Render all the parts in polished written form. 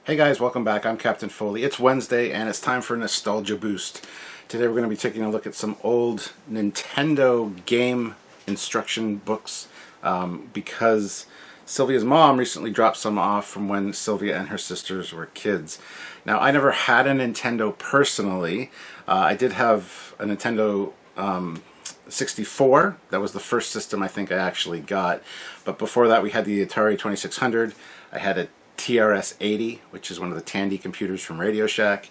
Hey guys, welcome back. I'm Captain Foley. It's Wednesday and it's time for a nostalgia boost. Today we're going to be taking a look at some old Nintendo game instruction books because Sylvia's mom recently dropped some off from when Sylvia and her sisters were kids. Now, I never had a Nintendo personally. I did have a Nintendo 64. That was the first system I think I actually got. But before that we had the Atari 2600. I had a TRS-80, which is one of the Tandy computers from Radio Shack.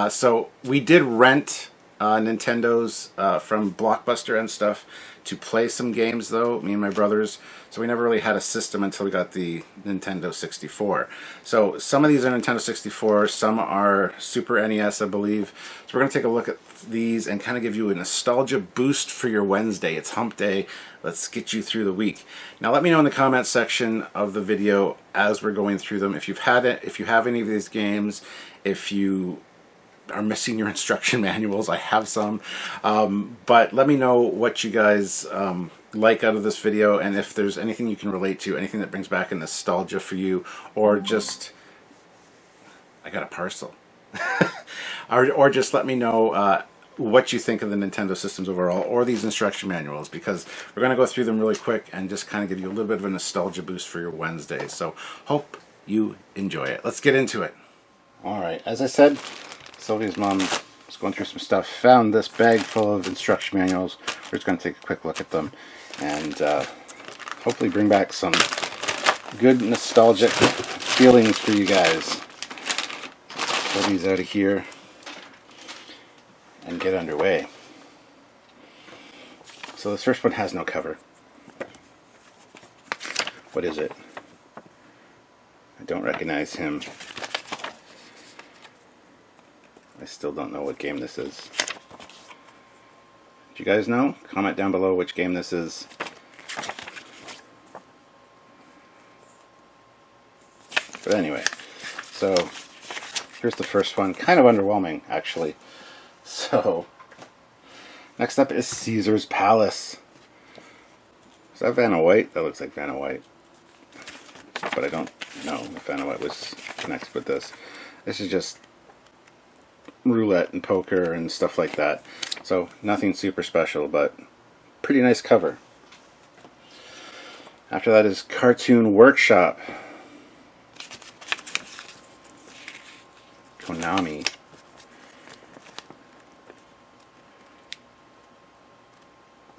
So we did rent Nintendos from Blockbuster and stuff to play some games, though, me and my brothers. So we never really had a system until we got the Nintendo 64. So some of these are Nintendo 64, some are Super NES, I believe. So we're going to take a look at these and kind of give you a nostalgia boost for your Wednesday. It's hump day. Let's get you through the week. Now let me know in the comments section of the video as we're going through them if you've had it, if you have any of these games, if you are missing your instruction manuals. I have some, but let me know what you guys like out of this video, and if there's anything you can relate to, anything that brings back a nostalgia for you, or just I got a parcel or just let me know what you think of the Nintendo systems overall, or these instruction manuals, because we're going to go through them really quick and just kind of give you a little bit of a nostalgia boost for your Wednesday. So hope you enjoy it. Let's get into it. Alright, as I said, Sylvia's mom was going through some stuff, found this bag full of instruction manuals. We're just going to take a quick look at them and hopefully bring back some good nostalgic feelings for you guys. Pull these out of here and get underway. So this first one has no cover. What is it? I don't recognize him. I still don't know what game this is. Do you guys know? Comment down below which game this is. But anyway, so here's the first one. Kind of underwhelming, actually. So, next up is Caesar's Palace. Is that Vanna White? That looks like Vanna White. But I don't know if Vanna White was connected with this. This is just roulette and poker and stuff like that. So, nothing super special, but pretty nice cover. After that is Cartoon Workshop. Konami.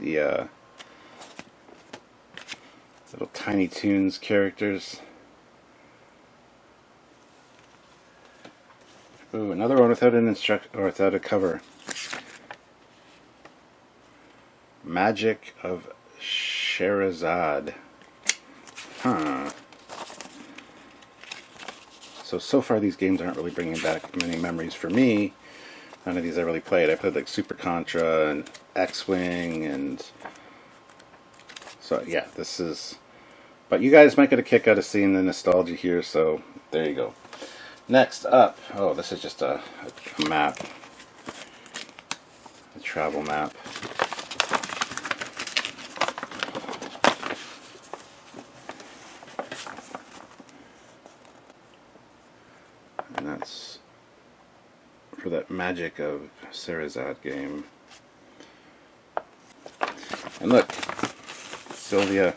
The little Tiny Toons characters. Ooh, another one without an without a cover. Magic of Scheherazade. Huh. So far these games aren't really bringing back many memories for me. None of these I really played. I played like Super Contra and X-Wing, and so yeah, this is, but you guys might get a kick out of seeing the nostalgia here, so there you go. Next up, oh, this is just a map, a travel map. And that's for that Magic of Scheherazade game. And look, Sylvia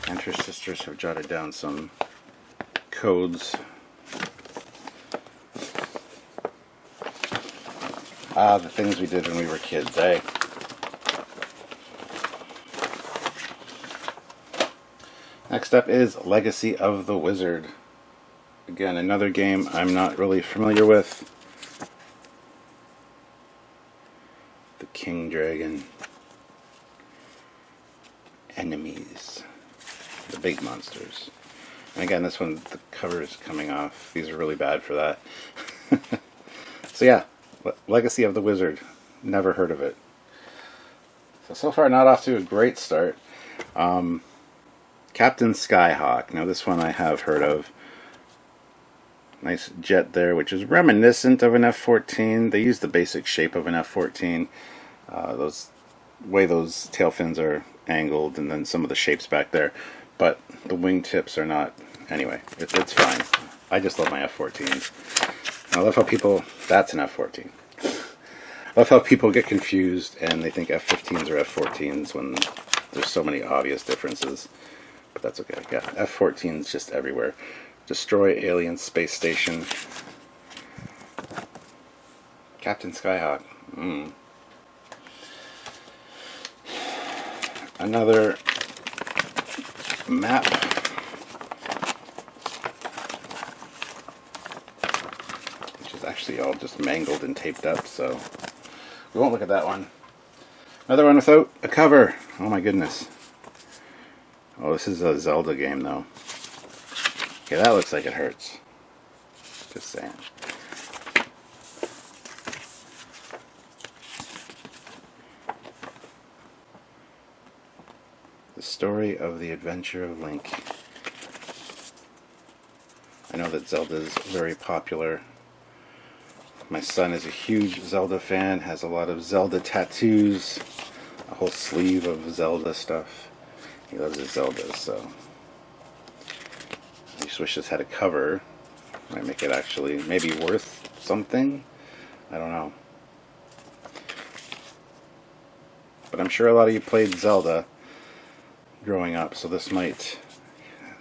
and her sisters have jotted down some codes. Ah, the things we did when we were kids, eh? Next up is Legacy of the Wizard. Again, another game I'm not really familiar with. The King Dragon. Enemies. The big monsters. And again, this one, the cover is coming off. These are really bad for that. So yeah, Legacy of the Wizard. Never heard of it. So far not off to a great start. Captain Skyhawk. Now this one I have heard of. Nice jet there, which is reminiscent of an F-14. They use the basic shape of an F-14. Those way those tail fins are angled, and then some of the shapes back there. But the wingtips are not. Anyway, it's fine. I just love my F-14s. I love how people... That's an F-14. I love how people get confused and they think F-15s are F-14s when there's so many obvious differences. But that's okay. Yeah, F-14s just everywhere. Destroy alien space station. Captain Skyhawk. Another map. Which is actually all just mangled and taped up, so we won't look at that one. Another one without a cover. Oh my goodness. Oh, this is a Zelda game though. Okay, that looks like it hurts. Just saying. The story of the adventure of Link. I know that Zelda is very popular. My son is a huge Zelda fan, has a lot of Zelda tattoos, a whole sleeve of Zelda stuff. He loves his Zeldas, so I just wish this had a cover. Might make it actually maybe worth something. I don't know. But I'm sure a lot of you played Zelda growing up, so this might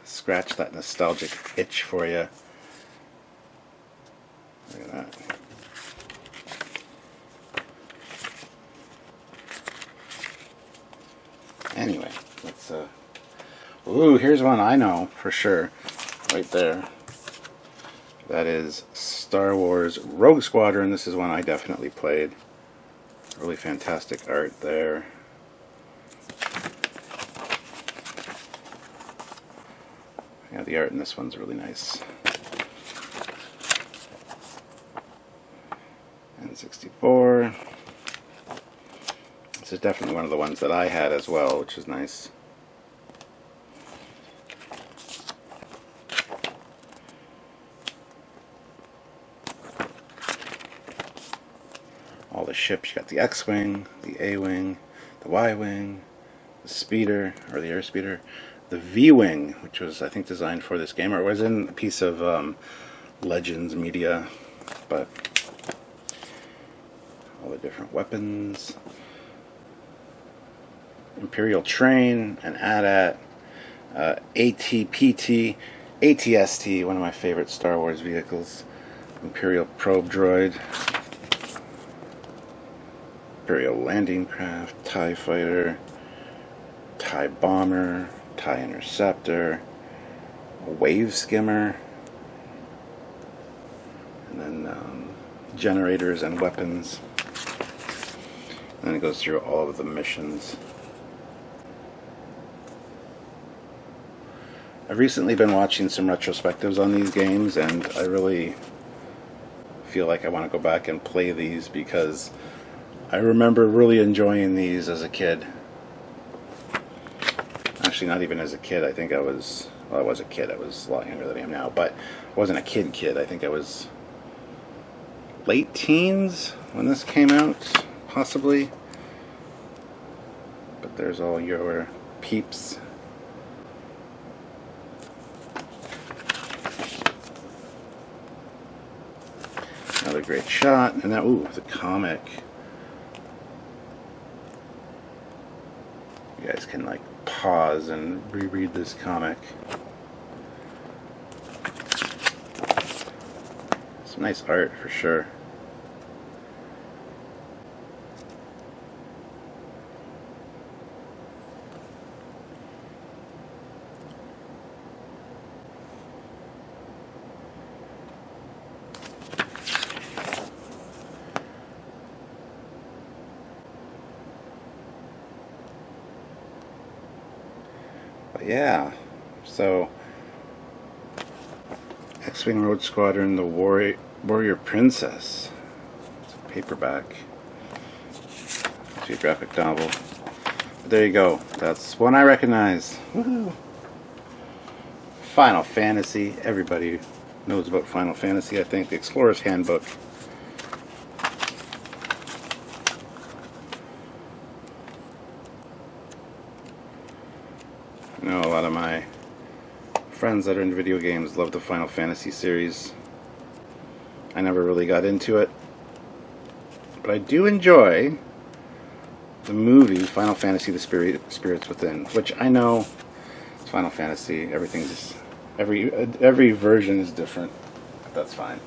scratch that nostalgic itch for you. Look at that. Anyway, let's ooh, here's one I know for sure. Right there. That is Star Wars Rogue Squadron. This is one I definitely played. Really fantastic art there. Yeah, the art in this one's really nice. N64. This is definitely one of the ones that I had as well, which is nice. All the ships. You got the X-Wing, the A-Wing, the Y-Wing, the Speeder, or the Air Speeder, the V-Wing, which was, I think, designed for this game, or it was in a piece of Legends media, but all the different weapons. Imperial Train, an AT-AT, ATPT, ATST, one of my favorite Star Wars vehicles. Imperial Probe Droid, Imperial Landing Craft, TIE Fighter, TIE Bomber, TIE Interceptor, a Wave Skimmer, and then generators and weapons. And then it goes through all of the missions. I've recently been watching some retrospectives on these games, and I really feel like I want to go back and play these because I remember really enjoying these as a kid. Actually, not even as a kid. I think I was, well, I was a kid. I was a lot younger than I am now, but I wasn't a kid. I think I was late teens when this came out, possibly. But there's all your peeps. Another great shot, and now, ooh, the comic. You guys can like pause and reread this comic. Some nice art for sure. Yeah, so X-Wing Rogue Squadron, the Warrior Princess. It's a paperback. It's a graphic novel. But there you go. That's one I recognize. Woohoo! Final Fantasy. Everybody knows about Final Fantasy, I think. The Explorer's Handbook. I know a lot of my friends that are into video games love the Final Fantasy series. I never really got into it, but I do enjoy the movie Final Fantasy: The Spirits Within, which I know it's Final Fantasy. Every version is different. But that's fine.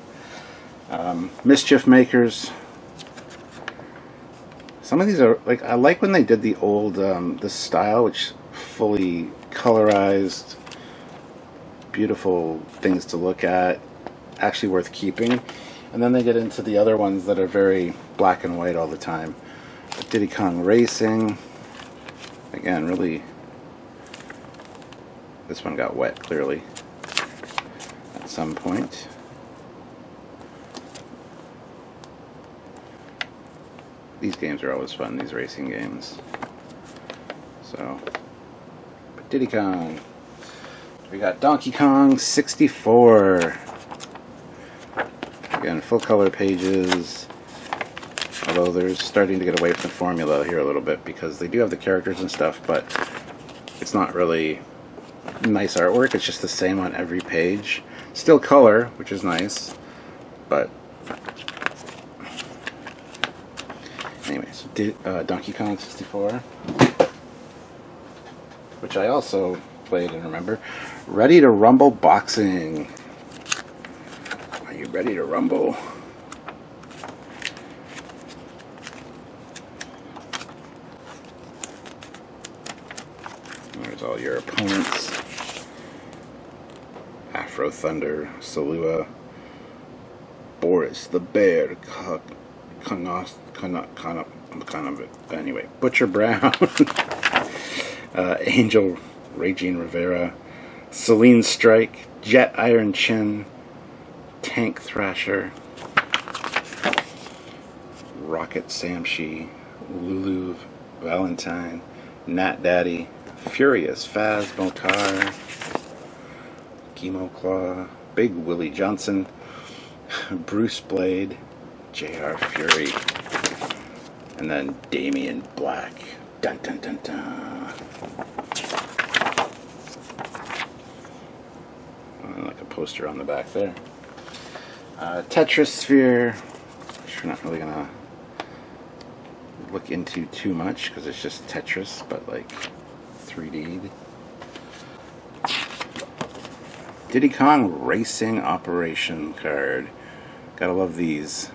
Mischief Makers. Some of these are like, I like when they did the old the style, which fully colorized, beautiful things to look at, actually worth keeping. And then they get into the other ones that are very black and white all the time. Diddy Kong Racing, again, really, this one got wet clearly at some point. These games are always fun, these racing games. So, but Diddy Kong. We got Donkey Kong 64. Again, full color pages. Although they're starting to get away from the formula here a little bit because they do have the characters and stuff, but it's not really nice artwork. It's just the same on every page. Still color, which is nice, but anyways, Donkey Kong 64, which I also played and remember. Ready to Rumble Boxing. Are you ready to rumble? There's all your opponents. Afro Thunder, Salua, Boris the Bear, anyway, Butcher Brown, Angel Regine Rivera, Celine Strike, Jet Iron Chin, Tank Thrasher, Rocket Samshi, Lulu Valentine, Nat Daddy, Furious Faz Motar, Chemo Claw, Big Willie Johnson, Bruce Blade, J.R. Fury, and then Damian Black. Dun dun dun dun. Like a poster on the back there. Tetris Sphere, which we're not really gonna look into too much because it's just Tetris, but like 3D'd. Diddy Kong Racing Operation card. Gotta love these.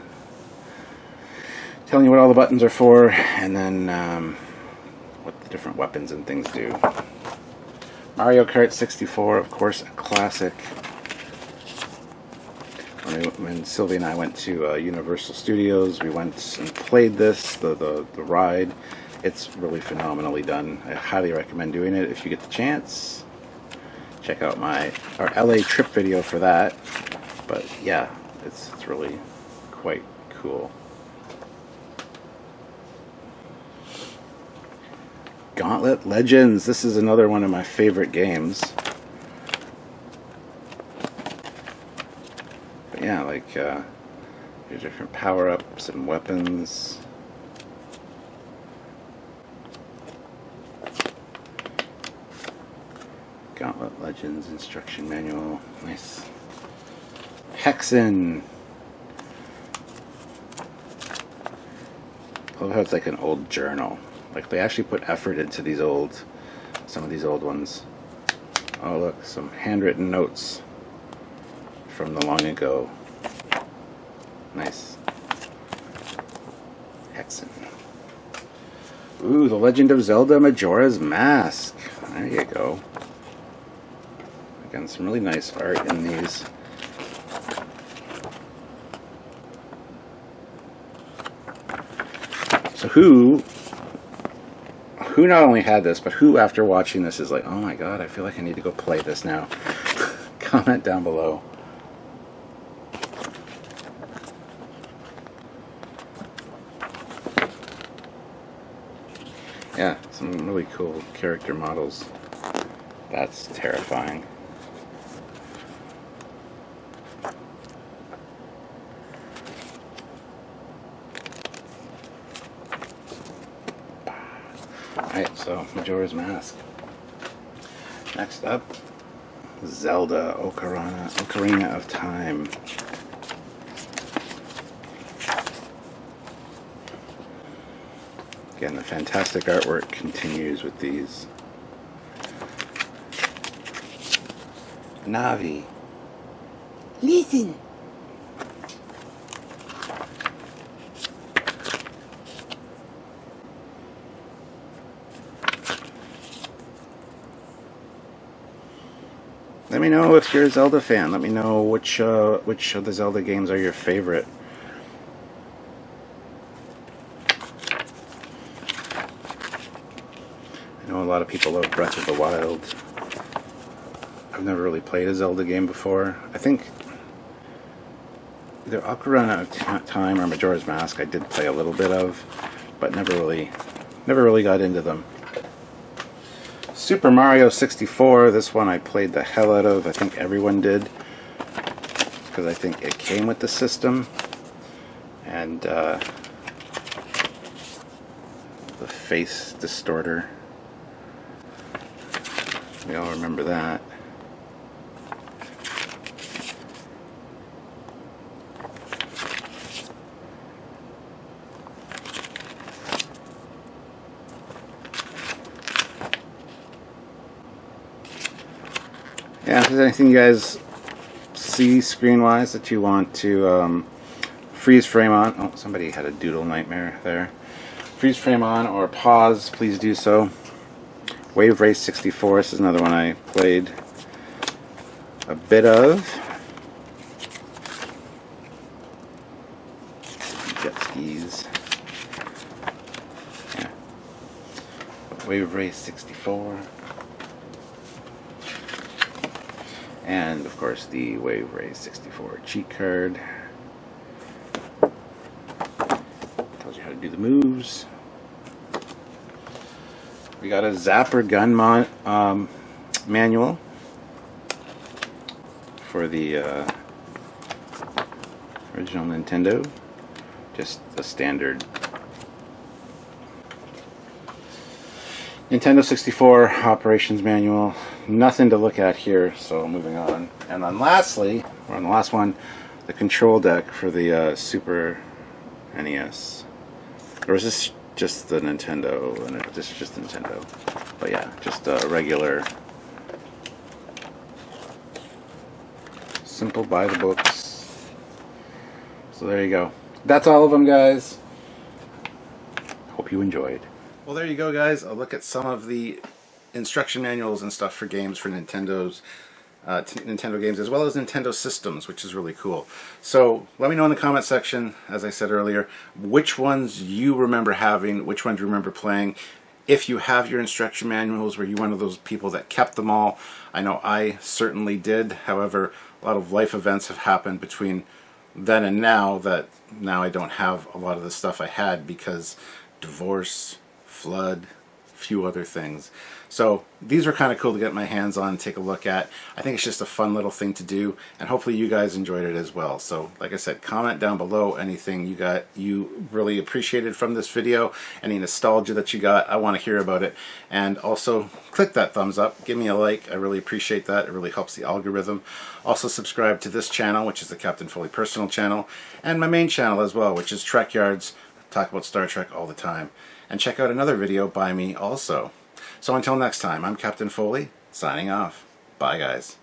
Telling you what all the buttons are for, and then what the different weapons and things do. Mario Kart 64, of course, a classic. When Sylvie and I went to Universal Studios, we went and played this, the ride. It's really phenomenally done. I highly recommend doing it if you get the chance. Check out our LA trip video for that. But yeah, it's really quite cool. Gauntlet Legends. This is another one of my favorite games. But yeah, like your different power-ups and weapons. Gauntlet Legends instruction manual. Nice. Hexen. I love how it's like an old journal. Like they actually put effort into some of these old ones. Oh look, some handwritten notes from the long ago. Nice. Hexen. Ooh, The Legend of Zelda Majora's Mask. There you go. Again, some really nice art in these. So who not only had this, but who after watching this is like, oh my god, I feel like I need to go play this now. Comment down below. Yeah, some really cool character models. That's terrifying. Alright, so Majora's Mask. Next up, Zelda Ocarina of Time. Again, the fantastic artwork continues with these. Navi, listen. Let me know if you're a Zelda fan. Let me know which of the Zelda games are your favorite. I know a lot of people love Breath of the Wild. I've never really played a Zelda game before. I think either Ocarina of Time or Majora's Mask I did play a little bit of, but never really got into them. Super Mario 64, this one I played the hell out of. I think everyone did, because I think it came with the system. And the face distorter, we all remember that. Yeah, if there's anything you guys see screen-wise that you want to freeze frame on, oh, somebody had a doodle nightmare there. Freeze frame on or pause, please do so. Wave Race 64, this is another one I played a bit of. Jet skis. Yeah. Wave Race 64. And of course the Wave Race 64 cheat card. Tells you how to do the moves. We got a Zapper gun manual for the original Nintendo. Just a standard Nintendo 64 operations manual. Nothing to look at here, so moving on. And then lastly, we're on the last one, the control deck for the Super NES. Or is this just the Nintendo? This is just the Nintendo. But yeah, just a regular, simple buy the books. So there you go. That's all of them, guys. Hope you enjoyed. Well, there you go, guys. A look at some of the instruction manuals and stuff for games for Nintendo games, as well as Nintendo systems, which is really cool. So let me know in the comment section, as I said earlier, which ones you remember having, which ones you remember playing. If you have your instruction manuals, were you one of those people that kept them all? I know I certainly did. However, a lot of life events have happened between then and now that now I don't have a lot of the stuff I had because divorce, flood, a few other things. So these were kind of cool to get my hands on and take a look at. I think it's just a fun little thing to do, and hopefully you guys enjoyed it as well. So like I said, comment down below anything you really appreciated from this video, any nostalgia that you got. I want to hear about it. And also click that thumbs up, give me a like. I really appreciate that. It really helps the algorithm. Also subscribe to this channel, which is the Captain Foley personal channel, and my main channel as well, which is Trekyards. Talk about Star Trek all the time. And check out another video by me also. So until next time, I'm Captain Foley, signing off. Bye, guys.